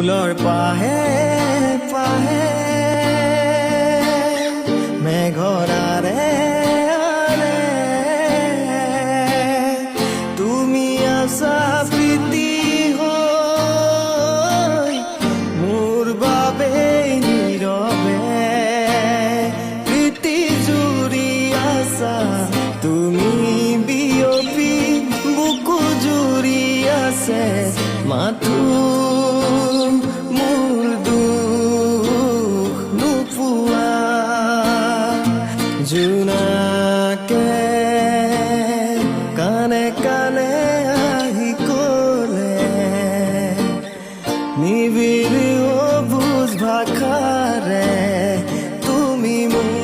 ফুলৰ পাহে পাহে মেঘৰাৰে আৰে তুমি আছা প্ৰীতি হৈ মোৰ বাবে নীৰৱে প্ৰীতি জুৰি আছা তুমি বিয়পি বুকু জুৰি আছে মাথো মোৰ দুখ নোপোৱা জোনাকে কানে কানে আহি ক'লে নিবিড় অবুজ ভাষাৰে তুমি মোৰ